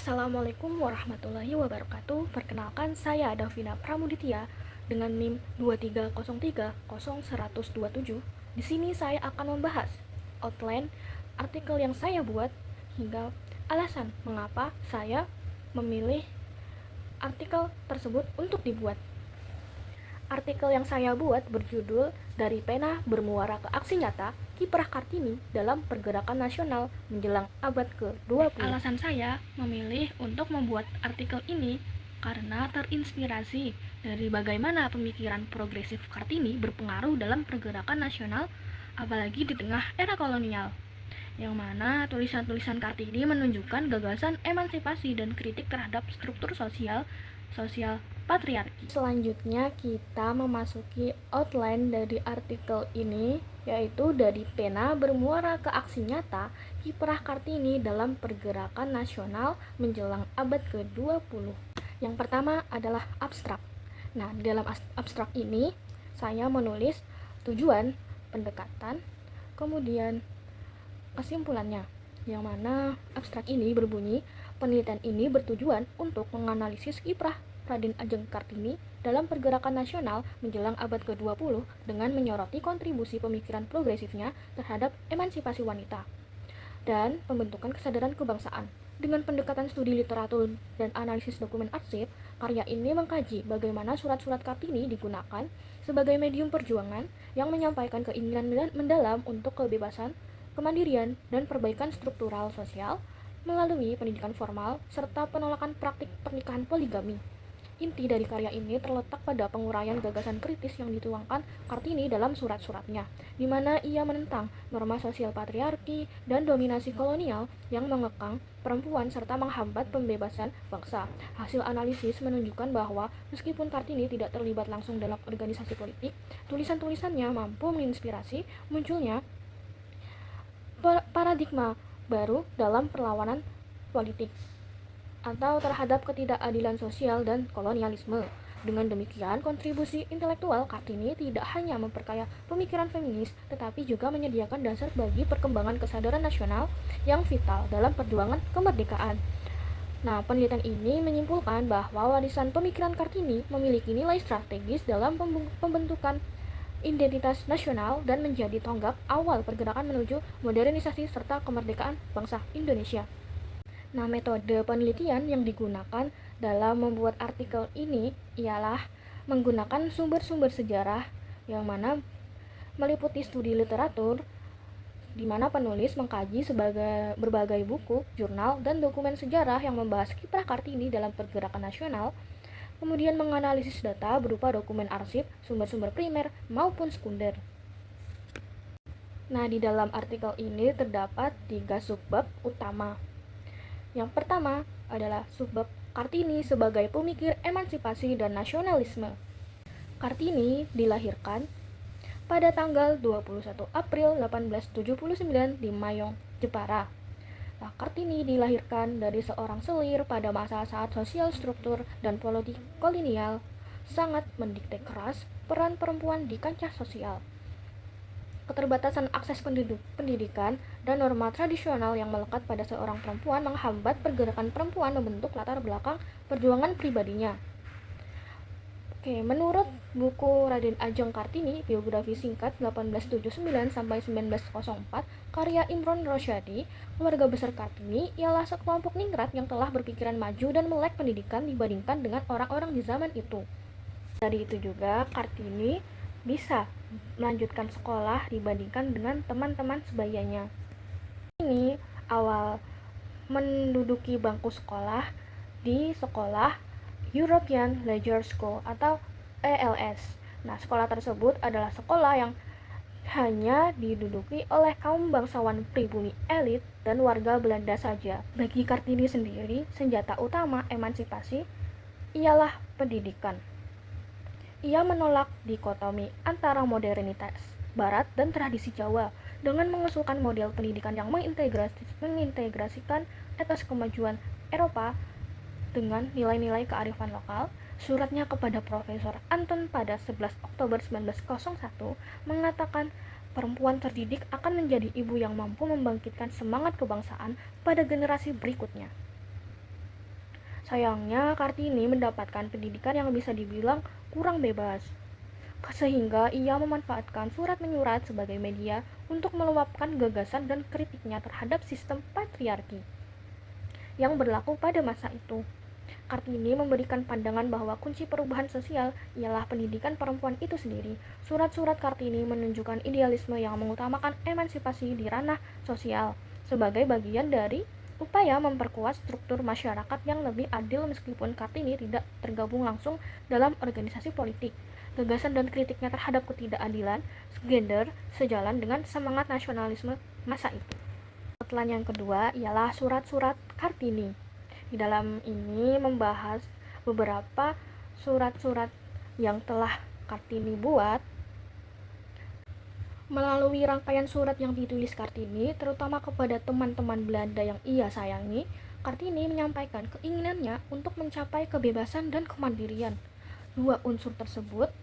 Assalamualaikum warahmatullahi wabarakatuh. Perkenalkan, saya Davina Pramuditya dengan NIM 230300127. Di sini saya akan membahas outline artikel yang saya buat hingga alasan mengapa saya memilih artikel tersebut untuk dibuat. Artikel yang saya buat berjudul Dari Pena Bermuara ke Aksi Nyata, Kiprah Kartini dalam Pergerakan Nasional Menjelang Abad ke-20. Alasan saya memilih untuk membuat artikel ini karena terinspirasi dari bagaimana pemikiran progresif Kartini berpengaruh dalam pergerakan nasional, apalagi di tengah era kolonial, yang mana tulisan-tulisan Kartini menunjukkan gagasan emansipasi dan kritik terhadap struktur sosial patriarki. Selanjutnya kita memasuki outline dari artikel ini, yaitu Dari Pena Bermuara ke Aksi Nyata, Kiprah Kartini dalam Pergerakan Nasional Menjelang Abad ke-20. Yang pertama adalah abstrak. Nah, di dalam abstrak ini saya menulis tujuan, pendekatan, kemudian kesimpulannya, yang mana abstrak ini berbunyi, penelitian ini bertujuan untuk menganalisis kiprah Raden Ajeng Kartini dalam pergerakan nasional menjelang abad ke-20 dengan menyoroti kontribusi pemikiran progresifnya terhadap emansipasi wanita dan pembentukan kesadaran kebangsaan. Dengan pendekatan studi literatur dan analisis dokumen arsip, karya ini mengkaji bagaimana surat-surat Kartini digunakan sebagai medium perjuangan yang menyampaikan keinginan mendalam untuk kebebasan, kemandirian, dan perbaikan struktural sosial melalui pendidikan formal serta penolakan praktik pernikahan poligami. Inti dari karya ini terletak pada penguraian gagasan kritis yang dituangkan Kartini dalam surat-suratnya, di mana ia menentang norma sosial patriarki dan dominasi kolonial yang mengekang perempuan serta menghambat pembebasan bangsa. Hasil analisis menunjukkan bahwa meskipun Kartini tidak terlibat langsung dalam organisasi politik, tulisan-tulisannya mampu menginspirasi munculnya paradigma baru dalam perlawanan politik atau terhadap ketidakadilan sosial dan kolonialisme. Dengan demikian, kontribusi intelektual Kartini tidak hanya memperkaya pemikiran feminis, tetapi juga menyediakan dasar bagi perkembangan kesadaran nasional yang vital dalam perjuangan kemerdekaan. Nah, penelitian ini menyimpulkan bahwa warisan pemikiran Kartini memiliki nilai strategis dalam pembentukan identitas nasional dan menjadi tonggak awal pergerakan menuju modernisasi serta kemerdekaan bangsa Indonesia. Nah, metode penelitian yang digunakan dalam membuat artikel ini ialah menggunakan sumber-sumber sejarah yang mana meliputi studi literatur, di mana penulis mengkaji berbagai buku, jurnal, dan dokumen sejarah yang membahas kiprah Kartini dalam pergerakan nasional, kemudian menganalisis data berupa dokumen arsip, sumber-sumber primer, maupun sekunder. Nah, di dalam artikel ini terdapat 3 subbab utama. Yang pertama adalah subbab Kartini sebagai pemikir emansipasi dan nasionalisme. Kartini dilahirkan pada tanggal 21 April 1879 di Mayong, Jepara. Nah, Kartini dilahirkan dari seorang selir pada masa saat sosial struktur dan politik kolonial sangat mendikte keras peran perempuan di kancah sosial. Keterbatasan akses pendidikan dan norma tradisional yang melekat pada seorang perempuan menghambat pergerakan perempuan membentuk latar belakang perjuangan pribadinya. Menurut buku Raden Ajeng Kartini, biografi singkat 1879 sampai 1904, karya Imron Rosyadi, keluarga besar Kartini ialah sekelompok ningrat yang telah berpikiran maju dan melek pendidikan dibandingkan dengan orang-orang di zaman itu. Dari itu juga Kartini bisa melanjutkan sekolah dibandingkan dengan teman-teman sebayanya. Ini awal menduduki bangku sekolah di sekolah European Leisure School atau ELS. Nah, sekolah tersebut adalah sekolah yang hanya diduduki oleh kaum bangsawan pribumi elit dan warga Belanda saja. Bagi Kartini sendiri, senjata utama emansipasi ialah pendidikan. Ia menolak dikotomi antara modernitas Barat dan tradisi Jawa dengan mengusulkan model pendidikan yang mengintegrasikan etos kemajuan Eropa dengan nilai-nilai kearifan lokal. Suratnya kepada Profesor Anton pada 11 Oktober 1901 mengatakan perempuan terdidik akan menjadi ibu yang mampu membangkitkan semangat kebangsaan pada generasi berikutnya. Sayangnya, Kartini mendapatkan pendidikan yang bisa dibilang kurang bebas, sehingga ia memanfaatkan surat-menyurat sebagai media untuk meluapkan gagasan dan kritiknya terhadap sistem patriarki yang berlaku pada masa itu. Kartini memberikan pandangan bahwa kunci perubahan sosial ialah pendidikan perempuan itu sendiri. Surat-surat Kartini menunjukkan idealisme yang mengutamakan emansipasi di ranah sosial sebagai bagian dari upaya memperkuat struktur masyarakat yang lebih adil meskipun Kartini tidak tergabung langsung dalam organisasi politik. Gagasan dan kritiknya terhadap ketidakadilan gender sejalan dengan semangat nasionalisme masa itu. Outline yang kedua ialah surat-surat Kartini. Di dalam ini membahas beberapa surat-surat yang telah Kartini buat. Melalui rangkaian surat yang ditulis Kartini, terutama kepada teman-teman Belanda yang ia sayangi, Kartini menyampaikan keinginannya untuk mencapai kebebasan dan kemandirian. Dua unsur tersebut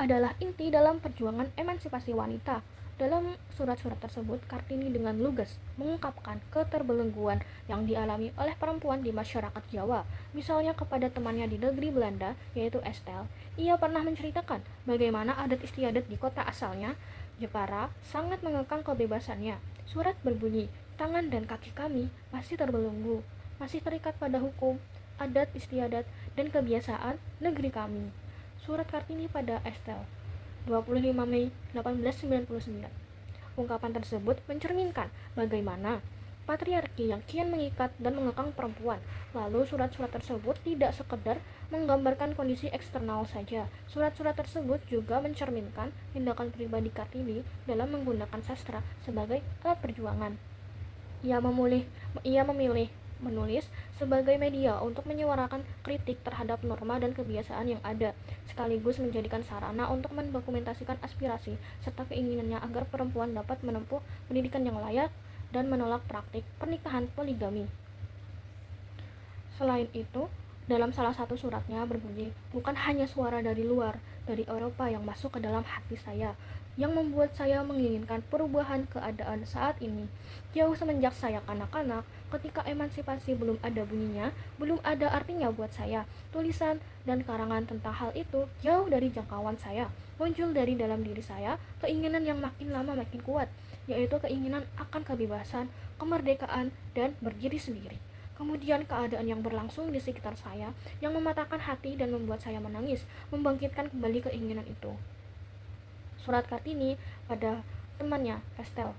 adalah inti dalam perjuangan emansipasi wanita. Dalam surat-surat tersebut, Kartini dengan lugas mengungkapkan keterbelengguan yang dialami oleh perempuan di masyarakat Jawa. Misalnya kepada temannya di negeri Belanda, yaitu Estelle, ia pernah menceritakan bagaimana adat istiadat di kota asalnya, Jepara, sangat mengekang kebebasannya. Surat berbunyi, tangan dan kaki kami masih terbelenggu, masih terikat pada hukum, adat istiadat, dan kebiasaan negeri kami. Surat Kartini pada Estelle, 25 Mei 1899. Ungkapan tersebut mencerminkan bagaimana patriarki yang kian mengikat dan mengekang perempuan. Lalu surat-surat tersebut tidak sekedar menggambarkan kondisi eksternal saja. Surat-surat tersebut juga mencerminkan tindakan pribadi Kartini dalam menggunakan sastra sebagai alat perjuangan. Ia memilih menulis sebagai media untuk menyuarakan kritik terhadap norma dan kebiasaan yang ada, sekaligus menjadikan sarana untuk mendokumentasikan aspirasi serta keinginannya agar perempuan dapat menempuh pendidikan yang layak dan menolak praktik pernikahan poligami. Selain itu, dalam salah satu suratnya berbunyi, bukan hanya suara dari luar, dari Eropa yang masuk ke dalam hati saya, yang membuat saya menginginkan perubahan keadaan saat ini. Jauh semenjak saya kanak-kanak, ketika emansipasi belum ada bunyinya, belum ada artinya buat saya. Tulisan dan karangan tentang hal itu jauh dari jangkauan saya. Muncul dari dalam diri saya keinginan yang makin lama makin kuat, yaitu keinginan akan kebebasan, kemerdekaan, dan berdiri sendiri. Kemudian keadaan yang berlangsung di sekitar saya yang mematahkan hati dan membuat saya menangis, membangkitkan kembali keinginan itu. Surat Kartini pada temannya, Estelle.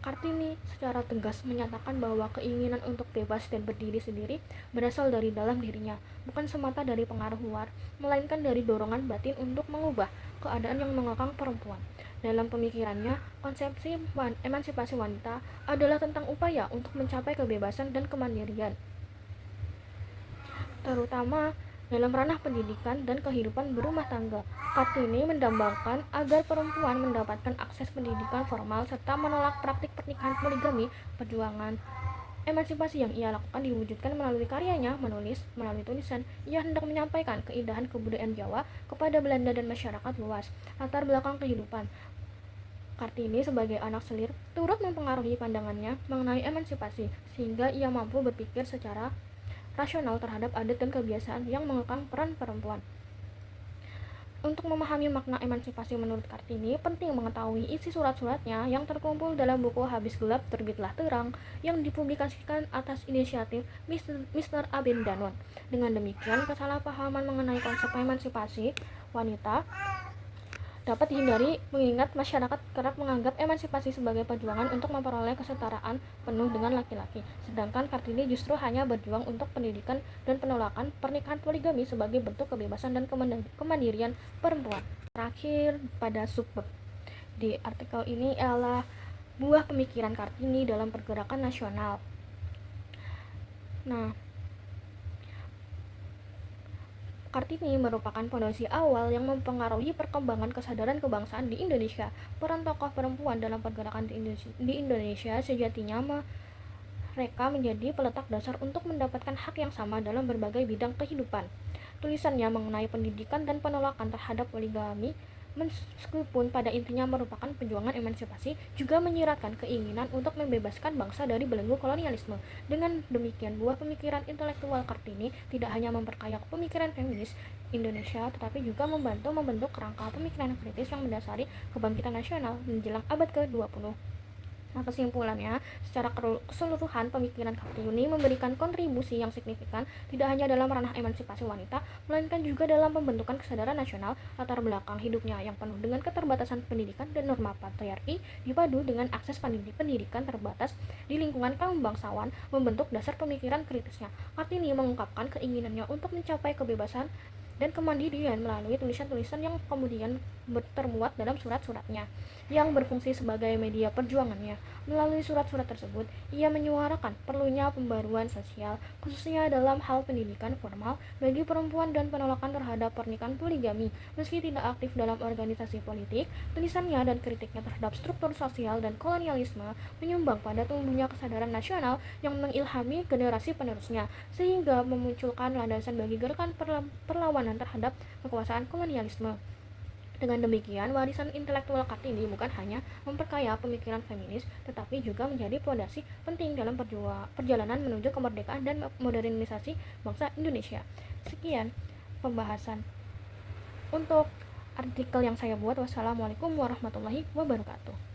Kartini secara tegas menyatakan bahwa keinginan untuk bebas dan berdiri sendiri berasal dari dalam dirinya, bukan semata dari pengaruh luar, melainkan dari dorongan batin untuk mengubah keadaan yang mengekang perempuan. Dalam pemikirannya, konsepsi emansipasi wanita adalah tentang upaya untuk mencapai kebebasan dan kemandirian, terutama dalam ranah pendidikan dan kehidupan berumah tangga. Kartini mendambakan agar perempuan mendapatkan akses pendidikan formal serta menolak praktik pernikahan poligami. Perjuangan emansipasi yang ia lakukan diwujudkan melalui karyanya menulis. Melalui tulisan, ia hendak menyampaikan keindahan kebudayaan Jawa kepada Belanda dan masyarakat luas. Latar belakang kehidupan Kartini sebagai anak selir turut mempengaruhi pandangannya mengenai emansipasi, sehingga ia mampu berpikir secara rasional terhadap adat dan kebiasaan yang mengekang peran perempuan. Untuk memahami makna emansipasi menurut Kartini, penting mengetahui isi surat-suratnya yang terkumpul dalam buku Habis Gelap Terbitlah Terang yang dipublikasikan atas inisiatif Mr. Abendanon. Dengan demikian, kesalahpahaman mengenai konsep emansipasi wanita dapat dihindari, mengingat masyarakat kerap menganggap emansipasi sebagai perjuangan untuk memperoleh kesetaraan penuh dengan laki-laki, sedangkan Kartini justru hanya berjuang untuk pendidikan dan penolakan pernikahan poligami sebagai bentuk kebebasan dan kemandirian perempuan. Terakhir pada subbab di artikel ini adalah buah pemikiran Kartini dalam pergerakan nasional. Nah, Kartini merupakan fondasi awal yang mempengaruhi perkembangan kesadaran kebangsaan di Indonesia. Peran tokoh perempuan dalam pergerakan di Indonesia sejatinya mereka menjadi peletak dasar untuk mendapatkan hak yang sama dalam berbagai bidang kehidupan. Tulisannya mengenai pendidikan dan penolakan terhadap poligami meskipun pada intinya merupakan perjuangan emansipasi, juga menyiratkan keinginan untuk membebaskan bangsa dari belenggu kolonialisme. Dengan demikian, buah pemikiran intelektual Kartini tidak hanya memperkaya pemikiran feminis Indonesia, tetapi juga membantu membentuk kerangka pemikiran kritis yang mendasari kebangkitan nasional menjelang abad ke-20. Nah, kesimpulannya, secara keseluruhan pemikiran Kartini memberikan kontribusi yang signifikan tidak hanya dalam ranah emansipasi wanita, melainkan juga dalam pembentukan kesadaran nasional. Latar belakang hidupnya yang penuh dengan keterbatasan pendidikan dan norma patriarki dipadu dengan akses pendidikan terbatas di lingkungan kaum bangsawan membentuk dasar pemikiran kritisnya. Kartini mengungkapkan keinginannya untuk mencapai kebebasan dan kemandirian melalui tulisan-tulisan yang kemudian termuat dalam surat-suratnya yang berfungsi sebagai media perjuangannya. Melalui surat-surat tersebut, ia menyuarakan perlunya pembaruan sosial, khususnya dalam hal pendidikan formal bagi perempuan dan penolakan terhadap pernikahan poligami. Meski tidak aktif dalam organisasi politik, tulisannya dan kritiknya terhadap struktur sosial dan kolonialisme menyumbang pada tumbuhnya kesadaran nasional yang mengilhami generasi penerusnya, sehingga memunculkan landasan bagi gerakan perlawanan terhadap kekuasaan kolonialisme. Dengan demikian, warisan intelektual Kartini bukan hanya memperkaya pemikiran feminis, tetapi juga menjadi fondasi penting dalam perjalanan menuju kemerdekaan dan modernisasi bangsa Indonesia. Sekian pembahasan untuk artikel yang saya buat. Wassalamualaikum warahmatullahi wabarakatuh.